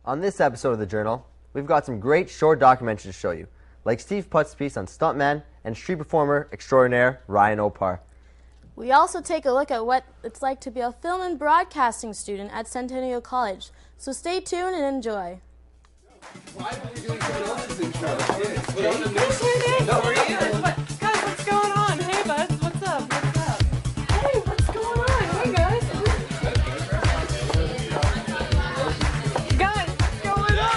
On this episode of the Journal, we've got some great short documentaries to show you, like Steve Putt's piece on stuntman and street performer extraordinaire Ryan Opar. We also take a look at what it's like to be a film and broadcasting student at Centennial College, so stay tuned and enjoy. Why are we doing someone else's intro? Guys, what's going on? Hey, buds, what's up? Hey, what's going on? Hey, guys. Guys, what's going on?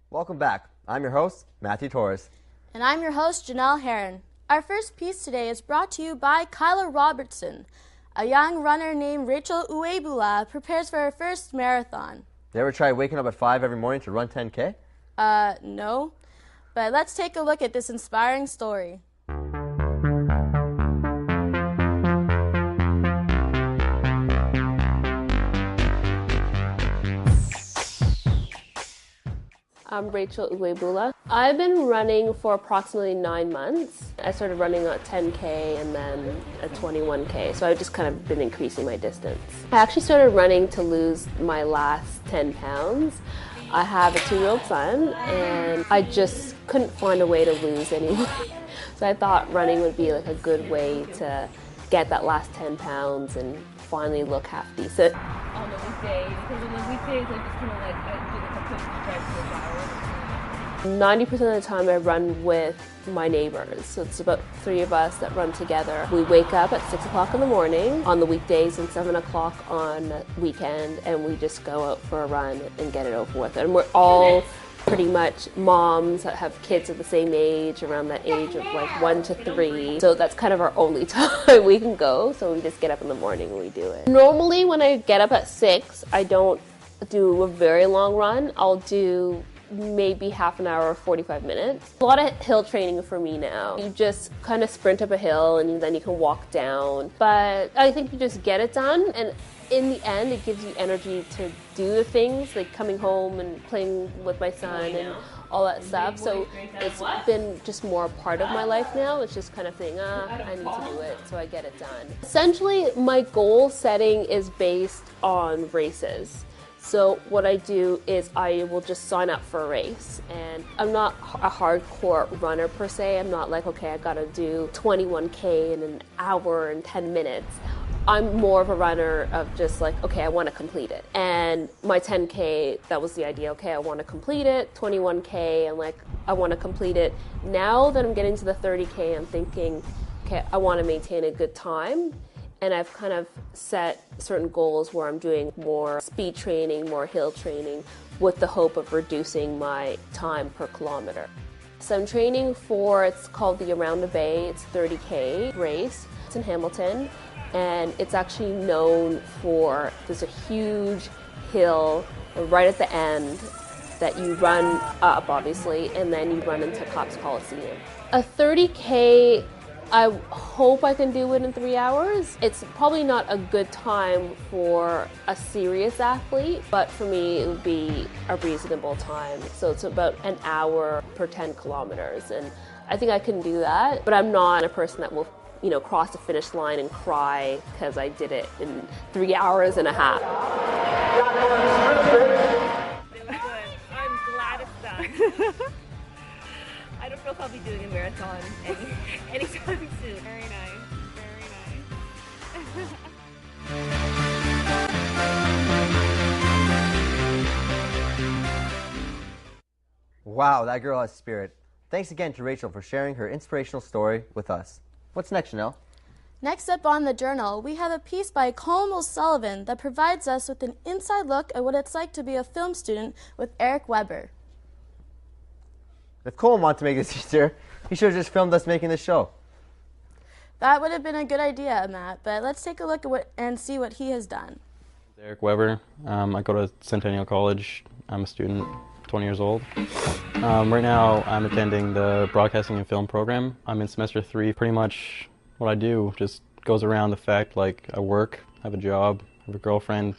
Welcome back. I'm your host, Matthew Torres. And I'm your host, Janelle Heron. Our first piece today is brought to you by Kyla Robertson. A young runner named Rachel Uebula prepares for her first marathon. You ever try waking up at 5 every morning to run 10K? No. But let's take a look at this inspiring story. I'm Rachel Uebula. I've been running for approximately 9 months. I started running at 10K and then a 21K, so I've just kind of been increasing my distance. I actually started running to lose my last 10 pounds. I have a 2-year-old son and I just couldn't find a way to lose any weight. So I thought running would be like a good way to get that last 10 pounds and finally look half decent. On the weekdays, because on the weekdays I just kind of like I do like a quick stretch for a shower. 90% of the time I run with my neighbors, so it's about 3 of us that run together. We wake up at 6 o'clock in the morning on the weekdays and 7 o'clock on weekend, and we just go out for a run and get it over with. And we're all pretty much moms that have kids of the same age, around that age of like 1 to 3. So that's kind of our only time we can go, so we just get up in the morning and we do it. Normally when I get up at 6, I don't do a very long run. I'll do maybe half an hour or 45 minutes. A lot of hill training for me now. You just kind of sprint up a hill and then you can walk down. But I think you just get it done, and in the end it gives you energy to do the things like coming home and playing with my son and all that stuff. So it's been just more a part of my life now. It's just kind of saying, I need to do it, so I get it done. Essentially, my goal setting is based on races. So what I do is I will just sign up for a race, and I'm not a hardcore runner per se. I'm not like, okay, I gotta do 21K in an hour and 10 minutes. I'm more of a runner of just like, okay, I want to complete it. And my 10K, that was the idea. Okay, I want to complete it. 21K, and like, I want to complete it. Now that I'm getting to the 30K, I'm thinking, okay, I want to maintain a good time. And I've kind of set certain goals where I'm doing more speed training, more hill training, with the hope of reducing my time per kilometer. So I'm training for, it's called the Around the Bay. It's a 30K race. It's in Hamilton, and it's actually known for, there's a huge hill right at the end that you run up, obviously, and then you run into Cops Coliseum. A 30K, I hope I can do it in 3 hours. It's probably not a good time for a serious athlete, but for me it would be a reasonable time. So it's about an hour per 10 kilometers, and I think I can do that. But I'm not a person that will, cross the finish line and cry because I did it in 3 hours and a half. It was good. I'm glad it's done. I don't feel like I'll be doing a marathon anytime soon. Very nice. Very nice. Wow, that girl has spirit. Thanks again to Rachel for sharing her inspirational story with us. What's next, Janelle? Next up on the Journal, we have a piece by Colm O'Sullivan that provides us with an inside look at what it's like to be a film student with Eric Weber. If Kolm wanted to make this easier, he should have just filmed us making this show. That would have been a good idea, Matt, but let's take a look at and see what he has done. Eric Weber. I go to Centennial College. I'm a student, 20 years old. Right now I'm attending the Broadcasting and Film program. I'm in semester 3. Pretty much what I do just goes around the fact like I work, have a job, have a girlfriend,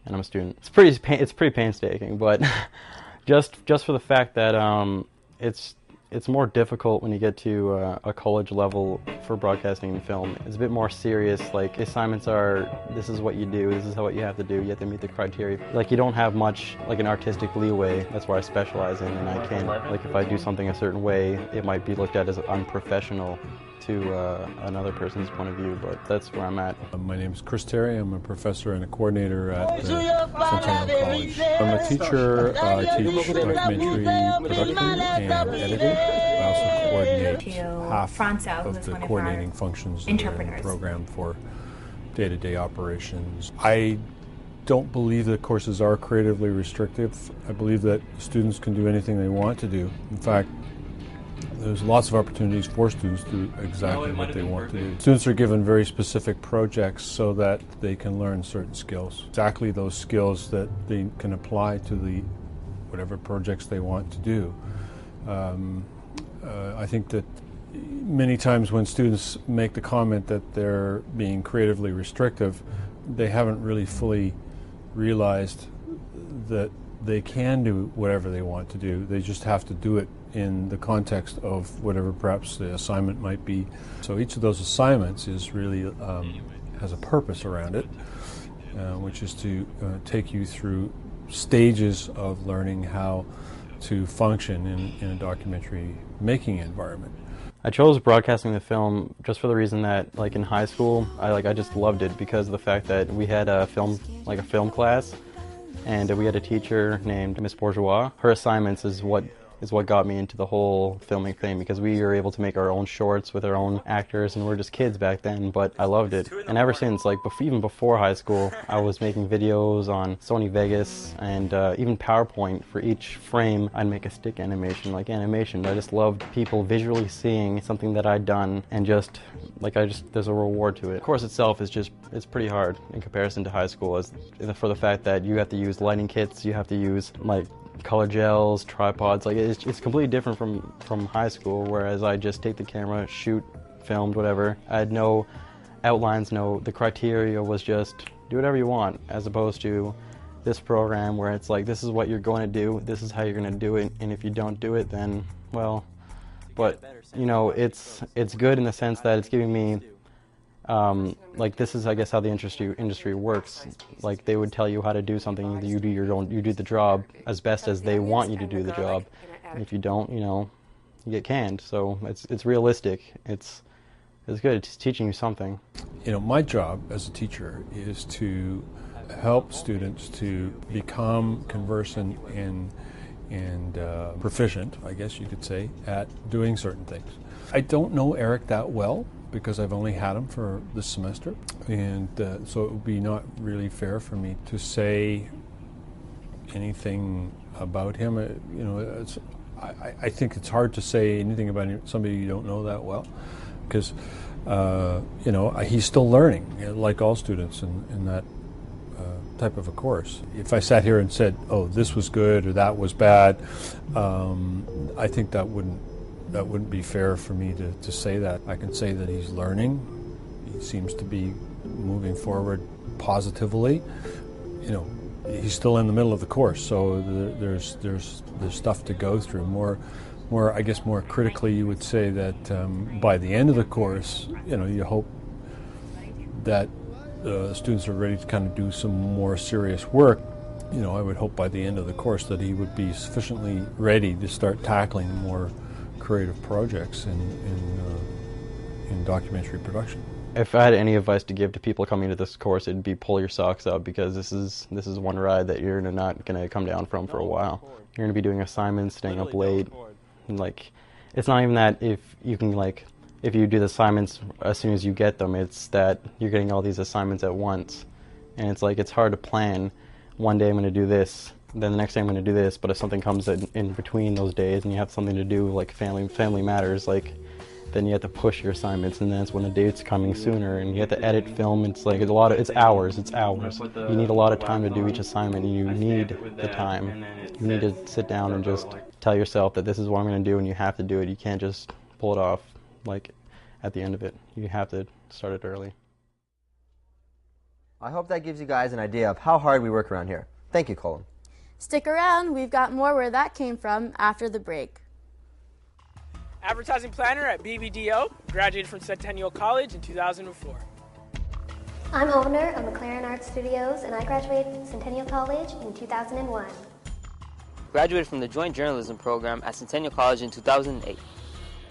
and I'm a student. It's pretty painstaking, but just for the fact that it's more difficult when you get to a college level for broadcasting and film. It's a bit more serious. Like, assignments are, this is what you do, this is what you have to do, you have to meet the criteria. Like, you don't have much, like, an artistic leeway. That's what I specialize in, and I can't, like, if I do something a certain way, it might be looked at as unprofessional to another person's point of view, but that's where I'm at. My name is Chris Terry. I'm a professor and a coordinator at Centennial College. I'm a teacher. I teach documentary production and editing. I also coordinate half of the coordinating functions in the program for day-to-day operations. I don't believe that courses are creatively restrictive. I believe that students can do anything they want to do. In fact, there's lots of opportunities for students to do exactly what they want to do. Students are given very specific projects so that they can learn certain skills. Exactly those skills that they can apply to whatever projects they want to do. I think that many times when students make the comment that they're being creatively restrictive, they haven't really fully realized that they can do whatever they want to do. They just have to do it in the context of whatever perhaps the assignment might be. So each of those assignments is really has a purpose around it, which is to take you through stages of learning how to function in a documentary making environment. I chose broadcasting the film just for the reason that, like, in high school, I just loved it because of the fact that we had a film class, and we had a teacher named Miss Bourgeois. Her assignments is what got me into the whole filming thing, because we were able to make our own shorts with our own actors, and we were just kids back then, but I loved it. And ever since, like, even before high school, I was making videos on Sony Vegas and even PowerPoint. For each frame, I'd make a stick animation, like animation. I just loved people visually seeing something that I'd done, and there's a reward to it. The course itself is it's pretty hard in comparison to high school, for the fact that you have to use lighting kits, you have to use, like, color gels, tripods. Like, it's completely different from high school, whereas I just take the camera, shoot, filmed, whatever. I had no outlines, the criteria was just do whatever you want, as opposed to this program where it's like, this is what you're going to do, this is how you're going to do it, and if you don't do it, then, well, but, you know, it's good in the sense that it's giving me, like, this is, I guess, how the industry works. Like, they would tell you how to do something, you do the job as best as they want you to do the job. And if you don't, you know, you get canned. So it's realistic. It's good. It's teaching you something. You know, my job as a teacher is to help students to become conversant and proficient, I guess you could say, at doing certain things. I don't know Eric that well, because I've only had him for this semester, and so it would be not really fair for me to say anything about him. You know, I think it's hard to say anything about somebody you don't know that well, because you know, he's still learning, like all students in that type of a course. If I sat here and said, "Oh, this was good" or "that was bad," I think that wouldn't be fair for me to say that. I can say that he's learning. He seems to be moving forward positively. You know, he's still in the middle of the course, so there's stuff to go through. More, I guess, more critically, you would say that by the end of the course, you know, you hope that students are ready to kind of do some more serious work. You know, I would hope by the end of the course that he would be sufficiently ready to start tackling more creative projects in documentary production. If I had any advice to give to people coming to this course, it'd be pull your socks up, because this is one ride that you're not going to come down from for a while. You're going to be doing assignments, staying up late, and, like, it's not even that if you do the assignments as soon as you get them, it's that you're getting all these assignments at once, and it's like, it's hard to plan. One day I'm going to do this, then the next day I'm going to do this, but if something comes in between those days and you have something to do, like family matters, like, then you have to push your assignments, and that's when the date's coming sooner, and you have to edit film. It's like it's hours. You need a lot of time to do each assignment, and you need the time. You need to sit down and just tell yourself that this is what I'm going to do, and you have to do it. You can't just pull it off, like, at the end of it. You have to start it early. I hope that gives you guys an idea of how hard we work around here. Thank you, Colm. Stick around, we've got more where that came from after the break. Advertising planner at BBDO, graduated from Centennial College in 2004. I'm owner of McLaren Art Studios, and I graduated Centennial College in 2001. Graduated from the Joint Journalism program at Centennial College in 2008.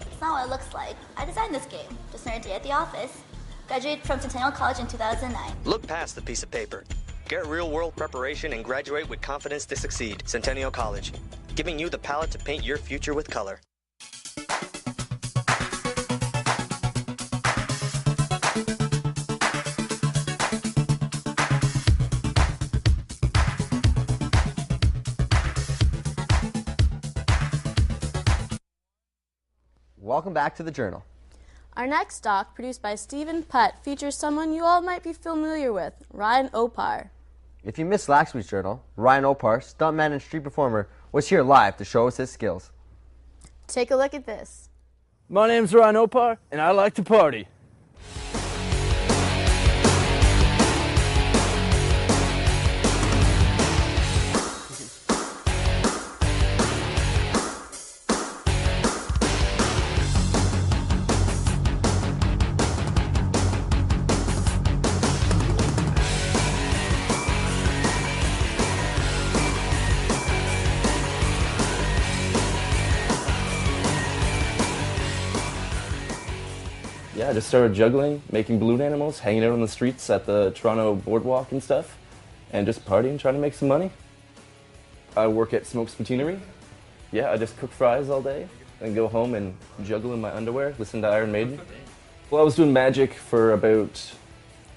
It's not what it looks like. I designed this game, just another day at the office. Graduated from Centennial College in 2009. Look past the piece of paper. Get real-world preparation and graduate with confidence to succeed. Centennial College, giving you the palette to paint your future with color. Welcome back to the Journal. Our next doc, produced by Stephen Putt, features someone you all might be familiar with, Ryan Opar. If you missed last week's Journal, Ryan Opar, stuntman and street performer, was here live to show us his skills. Take a look at this. My name's Ryan Opar, and I like to party. I just started juggling, making balloon animals, hanging out on the streets at the Toronto boardwalk and stuff, and just partying, trying to make some money. I work at Smoke's Patinery. Yeah, I just cook fries all day and go home and juggle in my underwear, listen to Iron Maiden. Well, I was doing magic for about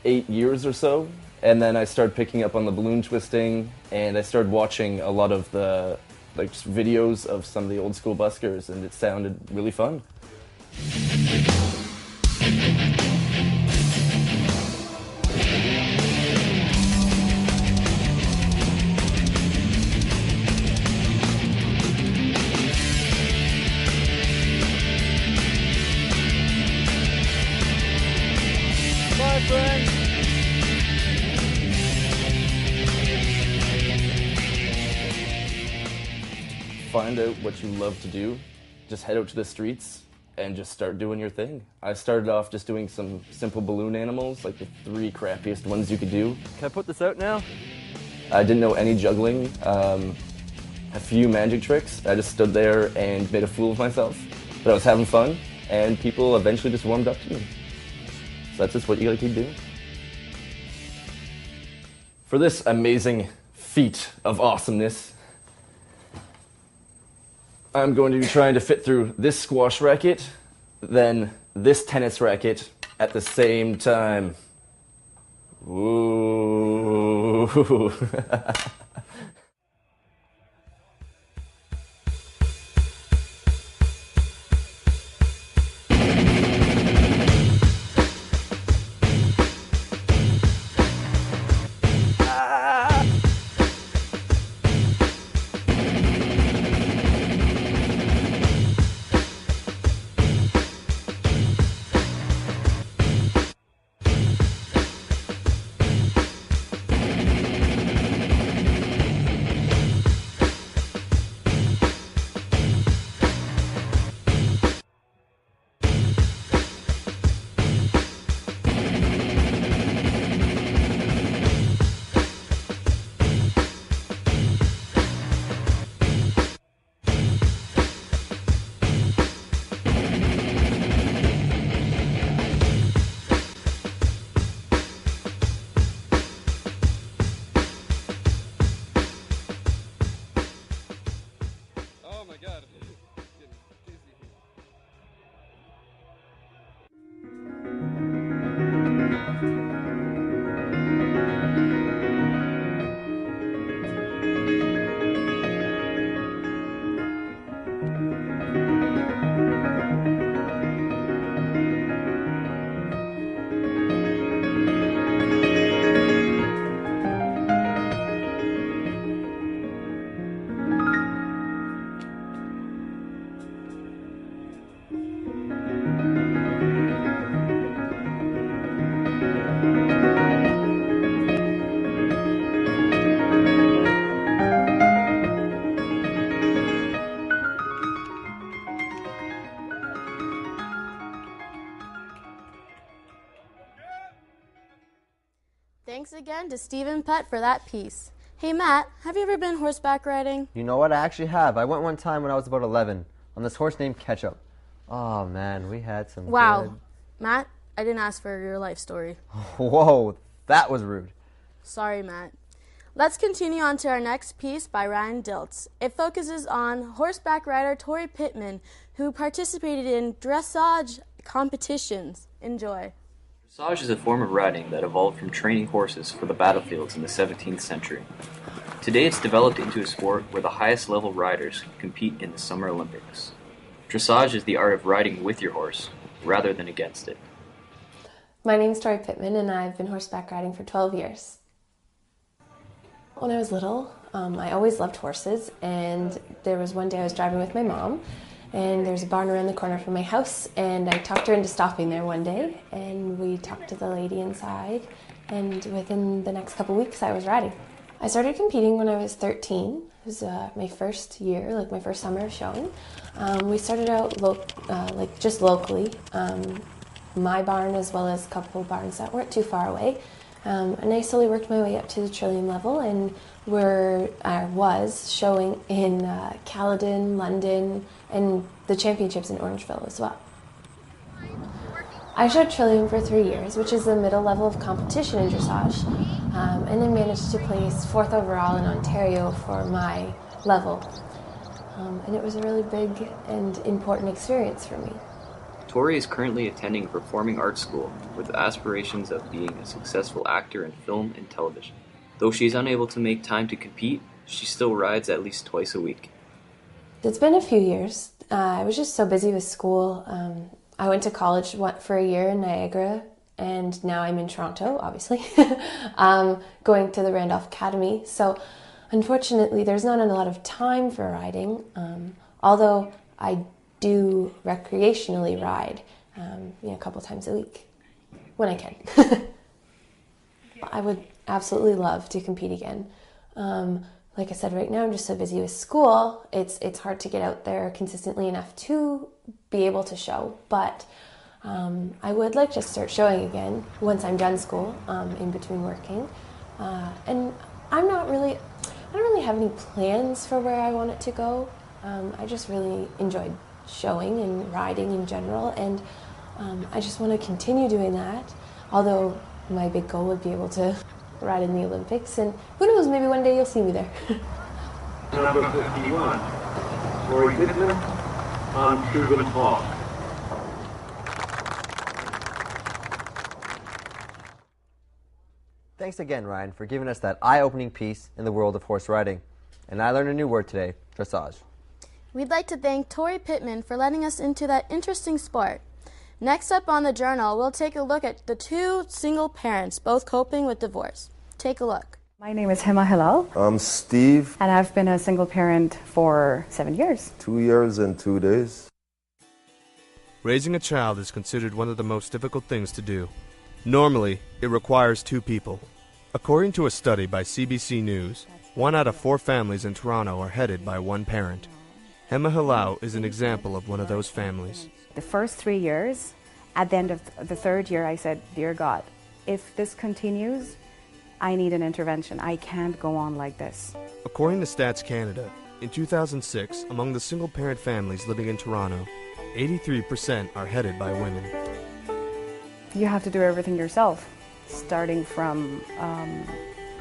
8 years or so, and then I started picking up on the balloon twisting, and I started watching a lot of the just videos of some of the old school buskers, and it sounded really fun. Find out what you love to do, just head out to the streets and just start doing your thing. I started off just doing some simple balloon animals, like the 3 crappiest ones you could do. Can I put this out now? I didn't know any juggling, a few magic tricks. I just stood there and made a fool of myself, but I was having fun, and people eventually just warmed up to me. So that's just what you gotta keep doing. For this amazing feat of awesomeness, I'm going to be trying to fit through this squash racket, then this tennis racket at the same time. Ooh. again to Steve and Putt for that piece. Hey Matt, have you ever been horseback riding? You know what? I actually have. I went one time when I was about 11 on this horse named Ketchup. Oh man, we had some Wow. Matt, I didn't ask for your life story. Whoa, that was rude. Sorry, Matt. Let's continue on to our next piece by Ryan Dilts. It focuses on horseback rider Torrey Pittman, who participated in dressage competitions. Enjoy. Dressage is a form of riding that evolved from training horses for the battlefields in the 17th century. Today it's developed into a sport where the highest level riders compete in the Summer Olympics. Dressage is the art of riding with your horse, rather than against it. My name's Torrey Pittman and I've been horseback riding for 12 years. When I was little, I always loved horses, and there was one day I was driving with my mom, and there's a barn around the corner from my house, and I talked her into stopping there one day, and we talked to the lady inside, and within the next couple weeks I was riding. I started competing when I was 13. It was my first year, like my first summer of showing. We started out just locally, my barn as well as a couple barns that weren't too far away. And I slowly worked my way up to the trillium level, and I was showing in Caledon, London, and the championships in Orangeville as well. I showed trillium for 3 years, which is the middle level of competition in dressage, and then managed to place 4th overall in Ontario for my level. And it was a really big and important experience for me. Torrey is currently attending a performing arts school with aspirations of being a successful actor in film and television. Though she is unable to make time to compete, she still rides at least twice a week. It's been a few years. I was just so busy with school. I went to college for a year in Niagara, and now I'm in Toronto, obviously, going to the Randolph Academy. So unfortunately, there's not a lot of time for riding, although I do recreationally ride a couple times a week when I can. I would absolutely love to compete again. Like I said, right now I'm just so busy with school, it's hard to get out there consistently enough to be able to show, but I would like to start showing again once I'm done school, in between working. And I don't really have any plans for where I want it to go. I just really enjoyed showing and riding in general, and I just want to continue doing that, although my big goal would be able to ride in the Olympics, and who knows, maybe one day you'll see me there. Number 51, Torrey Pittman on Cuban Hawk. Thanks again, Ryan, for giving us that eye-opening piece in the world of horse riding. And I learned a new word today, dressage. We'd like to thank Torrey Pittman for letting us into that interesting sport. Next up on the journal, we'll take a look at the two single parents, both coping with divorce. Take a look. My name is Hema Hilal. I'm Steve. And I've been a single parent for 7 years. 2 years and 2 days. Raising a child is considered one of the most difficult things to do. Normally, it requires 2 people. According to a study by CBC News, 1 out of 4 families in Toronto are headed by one parent. Hema Hilal is an example of one of those families. The first 3 years, at the end of the 3rd year, I said, "Dear God, if this continues, I need an intervention. I can't go on like this." According to Stats Canada, in 2006, among the single-parent families living in Toronto, 83% are headed by women. You have to do everything yourself, starting from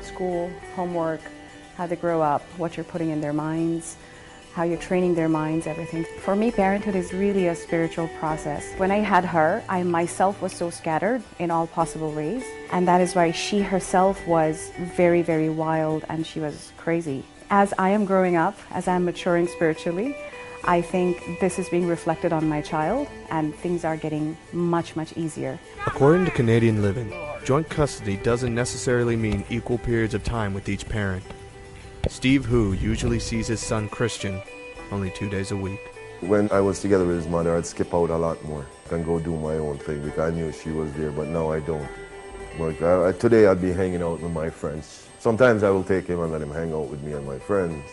school, homework, how they grow up, what you're putting in their minds, how you're training their minds, everything. For me, parenthood is really a spiritual process. When I had her, I myself was so scattered in all possible ways, and that is why she herself was very, very wild, and she was crazy. As I am growing up, as I'm maturing spiritually, I think this is being reflected on my child, and things are getting much, much easier. According to Canadian Living, joint custody doesn't necessarily mean equal periods of time with each parent. Steve Hu usually sees his son Christian only 2 days a week. When I was together with his mother, I'd skip out a lot more and go do my own thing because I knew she was there, but now I don't. Like, today I'd be hanging out with my friends. Sometimes I will take him and let him hang out with me and my friends,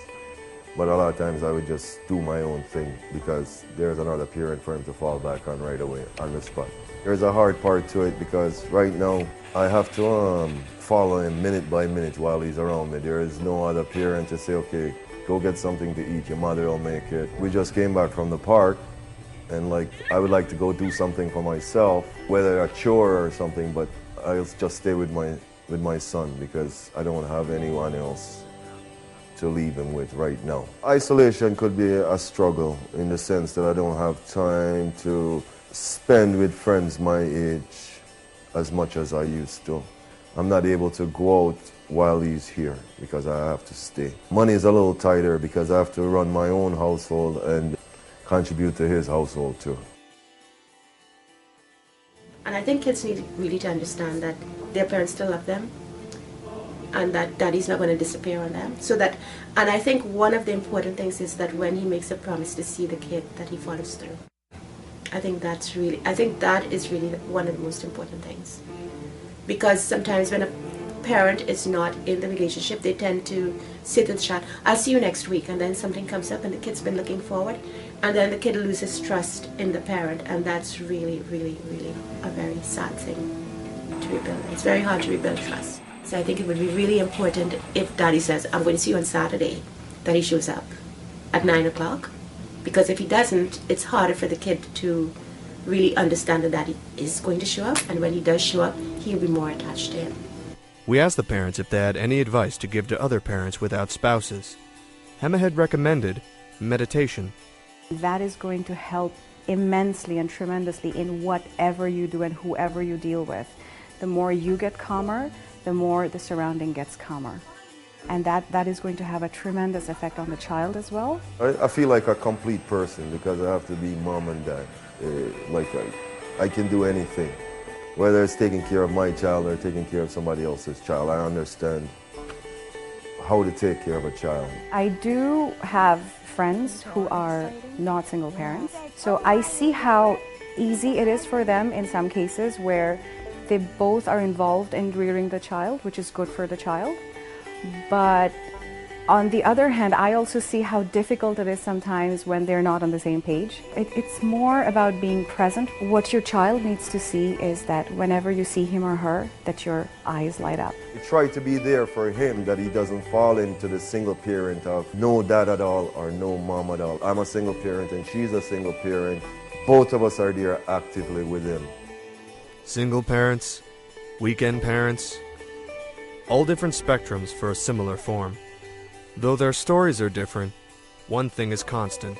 but a lot of times I would just do my own thing because there's another parent for him to fall back on right away, on the spot. There's a hard part to it because right now I have to follow him minute by minute while he's around me. There is no other parent to say, okay, go get something to eat, your mother will make it. We just came back from the park, and like I would like to go do something for myself, whether a chore or something, but I'll just stay with my son because I don't have anyone else to leave him with right now. Isolation could be a struggle in the sense that I don't have time to spend with friends my age as much as I used to. I'm not able to go out while he's here because I have to stay. Money is a little tighter because I have to run my own household and contribute to his household too. And I think kids need really to understand that their parents still love them and that daddy's not going to disappear on them. And I think one of the important things is that when he makes a promise to see the kid, that he follows through. I think that is really one of the most important things. Because sometimes when a parent is not in the relationship, they tend to say to the child, I'll see you next week, and then something comes up and the kid's been looking forward, and then the kid loses trust in the parent, and that's really, really, really a very sad thing to rebuild. It's very hard to rebuild trust. So I think it would be really important if daddy says, I'm going to see you on Saturday, that he shows up at 9 o'clock. Because if he doesn't, it's harder for the kid to really understand that daddy is going to show up, and when he does show up, he'll be more attached to him. We asked the parents if they had any advice to give to other parents without spouses. Hema had recommended meditation. That is going to help immensely and tremendously in whatever you do and whoever you deal with. The more you get calmer, the more the surrounding gets calmer. And that is going to have a tremendous effect on the child as well. I feel like a complete person because I have to be mom and dad. I can do anything. Whether it's taking care of my child or taking care of somebody else's child, I understand how to take care of a child. I do have friends who are not single parents, so I see how easy it is for them in some cases where they both are involved in rearing the child, which is good for the child. But on the other hand, I also see how difficult it is sometimes when they're not on the same page. It's more about being present. What your child needs to see is that whenever you see him or her, that your eyes light up. You try to be there for him, that he doesn't fall into the single parent of no dad at all or no mom at all. I'm a single parent and she's a single parent. Both of us are there actively with him. Single parents, weekend parents, all different spectrums for a similar form. Though their stories are different, one thing is constant: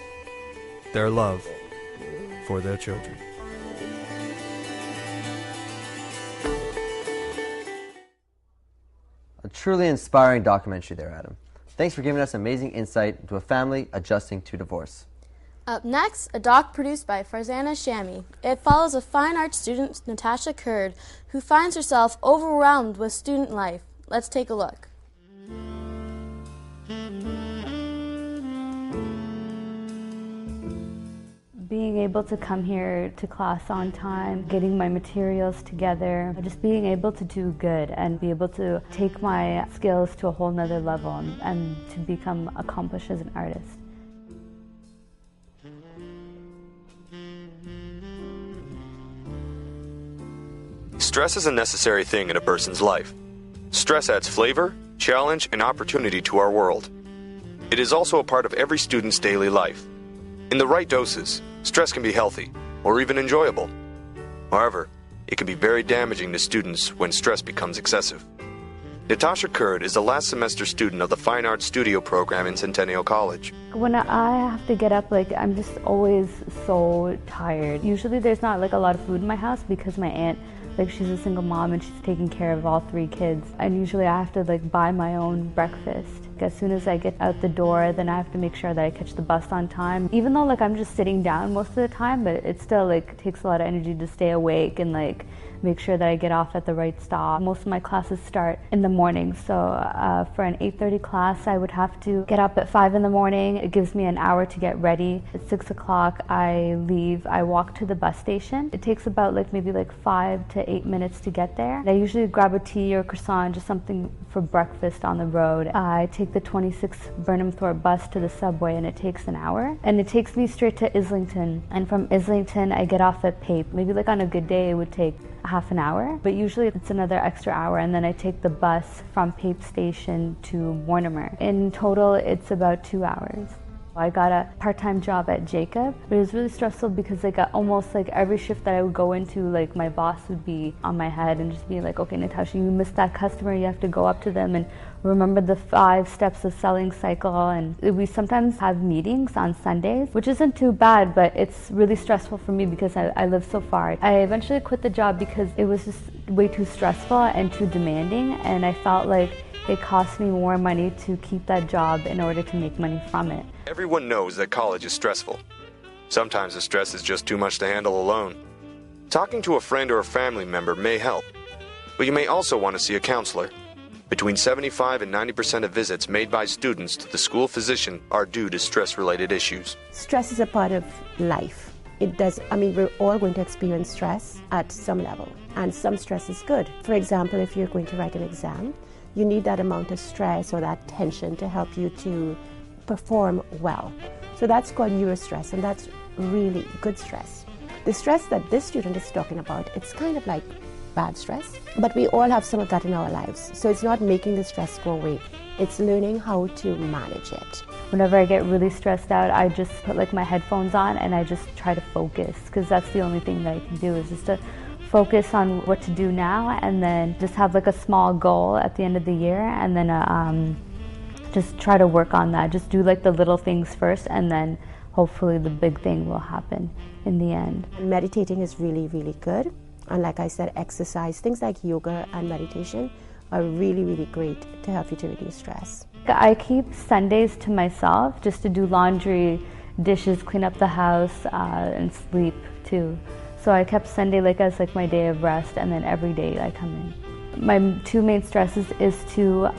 their love for their children. A truly inspiring documentary there, Adam. Thanks for giving us amazing insight into a family adjusting to divorce. Up next, a doc produced by Farzana Shammi. It follows a fine arts student, Natasha Kurd, who finds herself overwhelmed with student life. Let's take a look. Being able to come here to class on time, getting my materials together, just being able to do good and be able to take my skills to a whole nother level and to become accomplished as an artist. Stress is a necessary thing in a person's life. Stress adds flavor, challenge, and opportunity to our world. It is also a part of every student's daily life. In the right doses, stress can be healthy or even enjoyable. However, it can be very damaging to students when stress becomes excessive. Natasha Kurd is a last semester student of the Fine Arts Studio program in Centennial College. When I have to get up, I'm just always so tired. Usually there's not a lot of food in my house because my aunt, she's a single mom and she's taking care of all 3 kids. And usually I have to buy my own breakfast. As soon as I get out the door, then I have to make sure that I catch the bus on time. Even though I'm just sitting down most of the time, but it still takes a lot of energy to stay awake and make sure that I get off at the right stop. Most of my classes start in the morning, so for an 8:30 class, I would have to get up at 5 in the morning. It gives me an hour to get ready. At 6 o'clock, I leave. I walk to the bus station. It takes about maybe 5 to 8 minutes to get there. I usually grab a tea or croissant, just something for breakfast on the road. I take the 26 Burnhamthorpe bus to the subway, and it takes an hour. And it takes me straight to Islington. And from Islington, I get off at Pape. Maybe on a good day, it would take half an hour, but usually it's another extra hour, and then I take the bus from Pape Station to Mortimer. In total, it's about 2 hours. I got a part-time job at Jacob, but it was really stressful because almost every shift that I would go into, my boss would be on my head and just be like, okay, Natasha, you missed that customer, you have to go up to them and remember the 5 steps of selling cycle. And we sometimes have meetings on Sundays, which isn't too bad, but it's really stressful for me because I live so far. I eventually quit the job because it was just way too stressful and too demanding, and I felt like it cost me more money to keep that job in order to make money from it. Everyone knows that college is stressful. Sometimes the stress is just too much to handle alone. Talking to a friend or a family member may help, but you may also want to see a counselor. Between 75 and 90% of visits made by students to the school physician are due to stress-related issues. Stress is a part of life. We're all going to experience stress at some level, and some stress is good. For example, if you're going to write an exam, you need that amount of stress or that tension to help you to perform well. So that's called neurostress, and that's really good stress. The stress that this student is talking about, it's kind of like bad stress, but we all have some of that in our lives. So it's not making the stress go away, it's learning how to manage it. Whenever I get really stressed out, I just put my headphones on and I just try to focus, because that's the only thing that I can do, is just to focus on what to do now, and then just have a small goal at the end of the year, and then just try to work on that. Just do the little things first, and then hopefully the big thing will happen in the end. Meditating is really, really good. And like I said, exercise, things like yoga and meditation are really, really great to help you to reduce stress. I keep Sundays to myself just to do laundry, dishes, clean up the house, and sleep too. So I kept Sunday as my day of rest, and then every day I come in. My 2 main stresses is to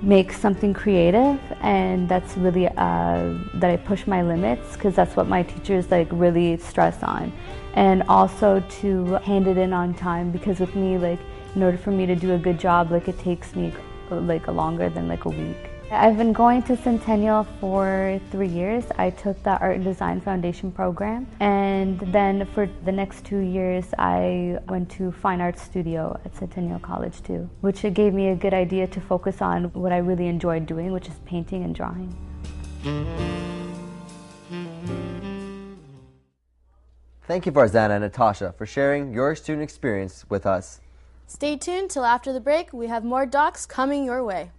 make something creative, and that's really that I push my limits, because that's what my teachers really stress on. And also to hand it in on time, because with me, in order for me to do a good job, it takes me longer than a week. I've been going to Centennial for 3 years. I took the Art and Design Foundation program, and then for the next 2 years I went to Fine Arts Studio at Centennial College too, which gave me a good idea to focus on what I really enjoyed doing, which is painting and drawing. Thank you, Farzana and Natasha, for sharing your student experience with us. Stay tuned till after the break. We have more docs coming your way.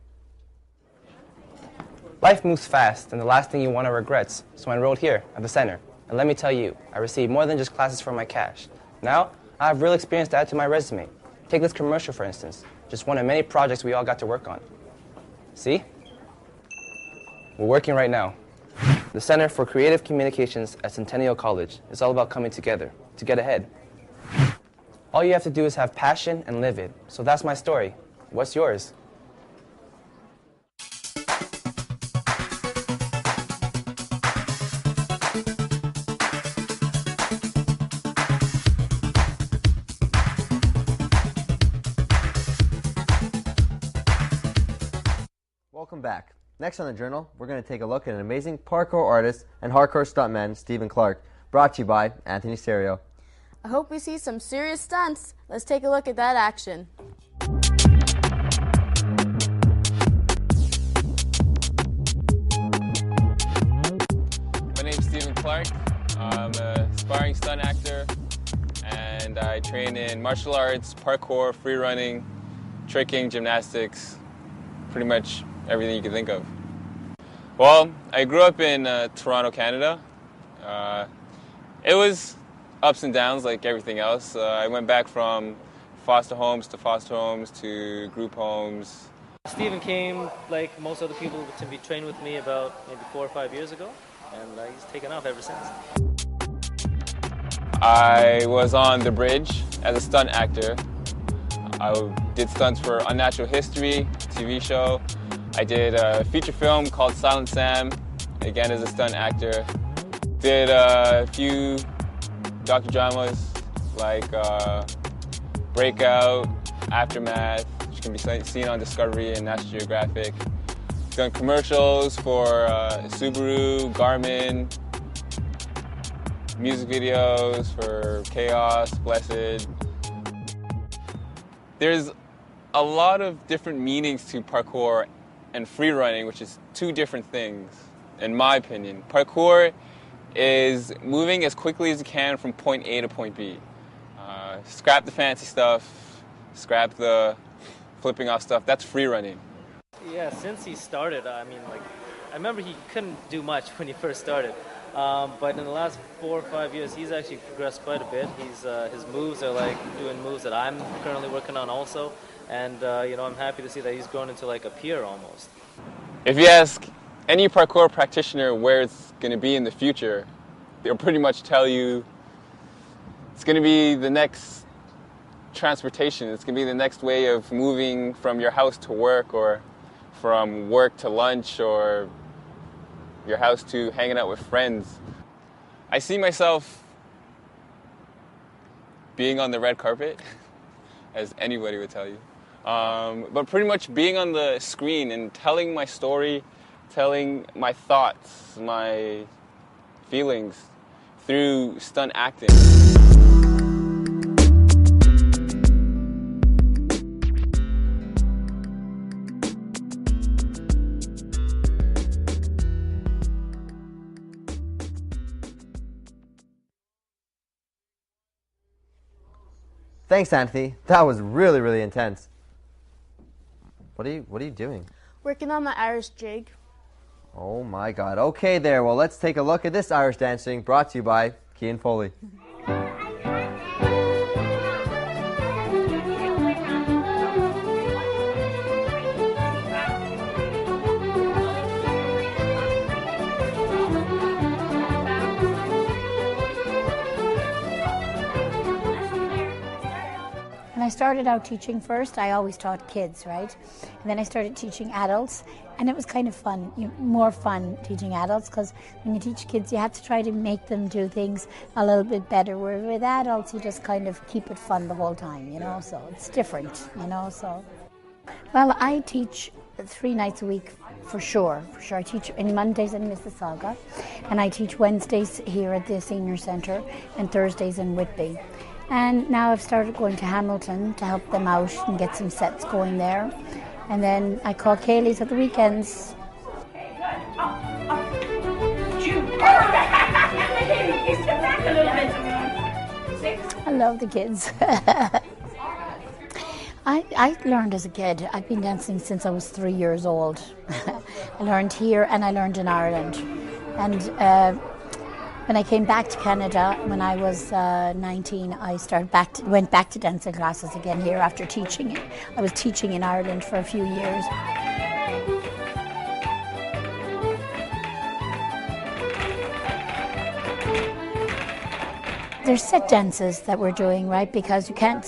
Life moves fast, and the last thing you want are regrets, so I enrolled here at the center. And let me tell you, I received more than just classes for my cash. Now, I have real experience to add to my resume. Take this commercial, for instance, just one of many projects we all got to work on. See? We're working right now. The Center for Creative Communications at Centennial College is all about coming together to get ahead. All you have to do is have passion and live it. So that's my story. What's yours? Welcome back. Next on the journal, we're going to take a look at an amazing parkour artist and hardcore stuntman, Stephen Clark, brought to you by Anthony Serio. I hope we see some serious stunts. Let's take a look at that action. My name's Stephen Clark. I'm an aspiring stunt actor, and I train in martial arts, parkour, free running, tricking, gymnastics, pretty much everything you can think of. Well, I grew up in Toronto, Canada. It was ups and downs like everything else. I went back from foster homes to group homes. Stephen came, like most other people, to be trained with me about maybe 4 or 5 years ago, and he's taken off ever since. I was on The Bridge as a stunt actor. I did stunts for Unnatural History, TV show. I did a feature film called Silent Sam, again as a stunt actor. Did a few docudramas like Breakout, Aftermath, which can be seen on Discovery and National Geographic. Done commercials for Subaru, Garmin, music videos for Chaos, Blessed, there's a lot of different meanings to parkour and free running, which is two different things, in my opinion. Parkour is moving as quickly as you can from point A to point B. Scrap the fancy stuff, scrap the flipping off stuff. That's free running. Yeah, since he started, I mean, like, I remember he couldn't do much when he first started. But in the last 4 or 5 years, he's actually progressed quite a bit. His moves are like doing moves that I'm currently working on also. And, you know, I'm happy to see that he's grown into like a peer almost. If you ask any parkour practitioner where it's going to be in the future, they'll pretty much tell you it's going to be the next transportation. It's going to be the next way of moving from your house to work, or from work to lunch, or your house to hanging out with friends. I see myself being on the red carpet, as anybody would tell you. But pretty much being on the screen and telling my story, telling my thoughts, my feelings through stunt acting. Thanks, Anthony. That was really, really intense. What are you doing? Working on my Irish jig. Oh my God. Okay there. Well, let's take a look at this Irish dancing brought to you by Cian Foley. When I started out teaching first, I always taught kids, right? And then I started teaching adults, and it was kind of fun, more fun teaching adults, because when you teach kids, you have to try to make them do things a little bit better, where with adults, you just kind of keep it fun the whole time, you know, so it's different, you know, so. Well, I teach 3 nights a week for sure. I teach on Mondays in Mississauga, and I teach Wednesdays here at the Senior Centre, and Thursdays in Whitby. And now I've started going to Hamilton to help them out and get some sets going there. And then I call Kaylee's at the weekends. I love the kids. I learned as a kid. I've been dancing since I was 3 years old. I learned here and I learned in Ireland. And when I came back to Canada when I was 19, I went back to dancing classes again here after teaching. I was teaching in Ireland for a few years. There's set dances that we're doing, right? Because you can't,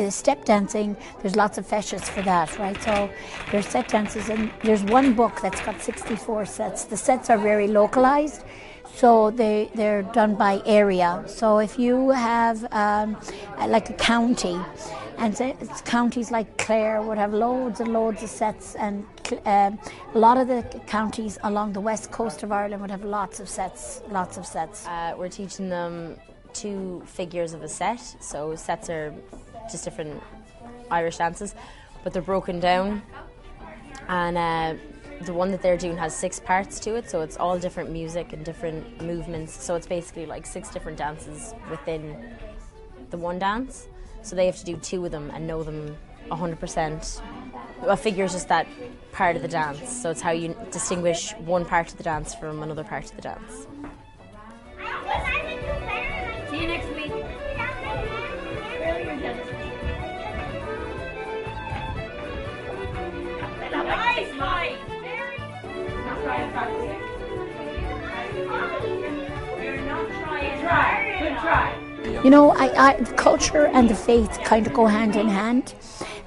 step dancing, there's lots of fetiches for that, right? So there's set dances, and there's one book that's got 64 sets. The sets are very localized. So they're done by area. So if you have like a county, and it's counties like Clare would have loads and loads of sets, and a lot of the counties along the west coast of Ireland would have lots of sets. We're teaching them 2 figures of a set. So sets are just different Irish dances, but they're broken down, and the one that they're doing has 6 parts to it, so it's all different music and different movements. So it's basically like 6 different dances within the one dance. So they have to do 2 of them and know them 100%. A figure is just that part of the dance, so it's how you distinguish one part of the dance from another part of the dance. See you next week. You know, the culture and the faith kind of go hand in hand.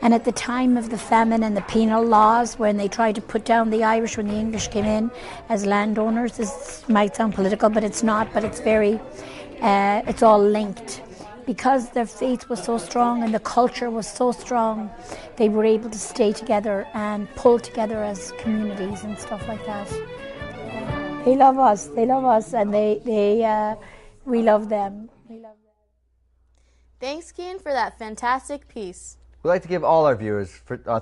And at the time of the famine and the penal laws, when they tried to put down the Irish when the English came in as landowners, this might sound political, but it's not, but it's very, it's all linked. Because their faith was so strong and the culture was so strong, they were able to stay together and pull together as communities and stuff like that. They love us, and we love them. Thanks, Cian, for that fantastic piece. We'd like to give all our viewers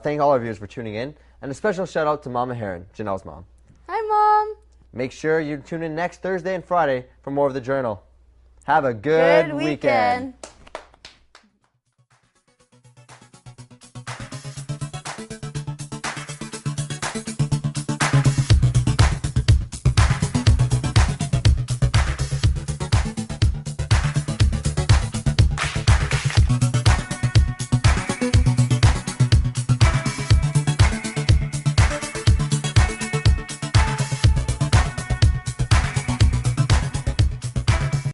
thank all our viewers for tuning in, and a special shout out to Mama Heron, Janelle's mom. Hi, Mom. Make sure you tune in next Thursday and Friday for more of the Journal. Have a good weekend.